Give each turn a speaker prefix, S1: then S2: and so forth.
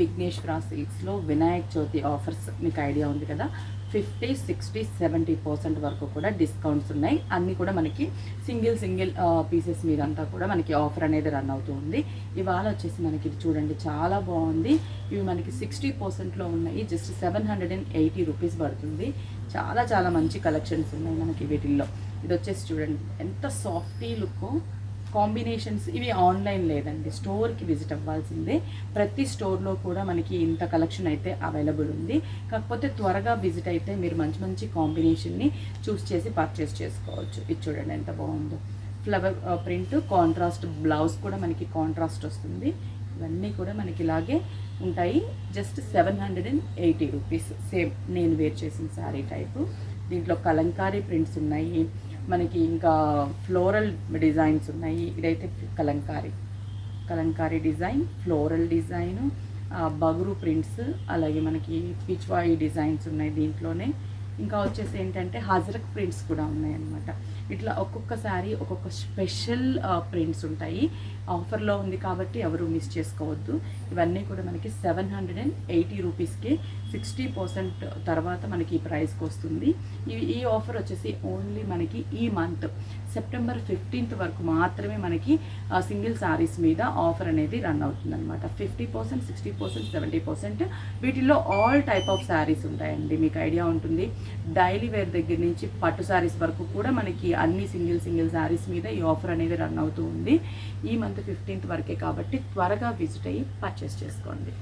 S1: Vighneshwara సిల్క్స్లో Vinayaka Chavithi offers మీకు idea ఉంది కదా. 50, 60, 70% వరకు కూడా డిస్కౌంట్స్ ఉన్నాయి. అన్నీ కూడా మనకి సింగిల్ పీసెస్ మీద అంతా కూడా మనకి ఆఫర్ అనేది రన్ అవుతూ ఉంది. ఇవాళ వచ్చేసి మనకి ఇది చూడండి చాలా బాగుంది. ఇవి మనకి 60%లో ఉన్నాయి. జస్ట్ 780 రూపీస్ పడుతుంది. చాలా చాలా మంచి కలెక్షన్స్ ఉన్నాయి మనకి వీటిల్లో. ఇది వచ్చేసి చూడండి ఎంత సాఫ్టీ లుక్. కాంబినేషన్స్ ఇవి ఆన్లైన్ లేదండి, స్టోర్కి విజిట్ అవ్వాల్సిందే. ప్రతి స్టోర్లో కూడా మనకి ఇంత కలెక్షన్ అయితే అవైలబుల్ ఉంది. కాకపోతే త్వరగా విజిట్ అయితే మీరు మంచి మంచి కాంబినేషన్ని చూస్ చేసి పర్చేస్ చేసుకోవచ్చు. ఇది చూడండి ఎంత బాగుందో. ఫ్లవర్ ప్రింట్, కాంట్రాస్ట్ బ్లౌజ్ కూడా మనకి కాంట్రాస్ట్ వస్తుంది. ఇవన్నీ కూడా మనకి ఇలాగే ఉంటాయి. Just 780 rupees. సేమ్ నేను వేర్ చేసిన శారీ టైపు. దీంట్లో కలంకారీ ప్రింట్స్ ఉన్నాయి మనకి, ఇంకా ఫ్లోరల్ డిజైన్స్ ఉన్నాయి. ఇదైతే Kalamkari design, floral design, బగురు prints, అలాగే మనకి పిచ్వాయి డిజైన్స్ ఉన్నాయి దీంట్లోనే. ఇంకా వచ్చేసి ఏంటంటే హజరక్ ప్రింట్స్ కూడా ఉన్నాయి అన్నమాట. ఇట్లా ఒక్కొక్క శారీ ఒక్కొక్క స్పెషల్ ప్రింట్స్ ఉంటాయి. ఆఫర్లో ఉంది కాబట్టి ఎవరు మిస్ చేసుకోవద్దు. ఇవన్నీ కూడా మనకి 780 రూపీస్కి 60% తర్వాత మనకి ఈ ప్రైస్కి వస్తుంది. ఈ ఆఫర్ వచ్చేసి ఓన్లీ మనకి ఈ మంత్ సెప్టెంబర్ 15th వరకు మాత్రమే మనకి సింగిల్ శారీస్ మీద ఆఫర్ అనేది రన్ అవుతుందన్నమాట. 50%, 60%, 70%. వీటిల్లో ఆల్ టైప్ ఆఫ్ శారీస్ ఉంటాయండి, మీకు ఐడియా ఉంటుంది. డైలీ వేర్ దగ్గర నుంచి పట్టు శారీస్ వరకు కూడా మనకి అన్ని సింగిల్ శారీస్ మీద ఈ ఆఫర్ అనేది రన్ అవుతూ ఉంది. ఈ మంత్ 15th వరకే కాబట్టి త్వరగా విజిట్ అయ్యి పర్చేస్ చేసుకోండి.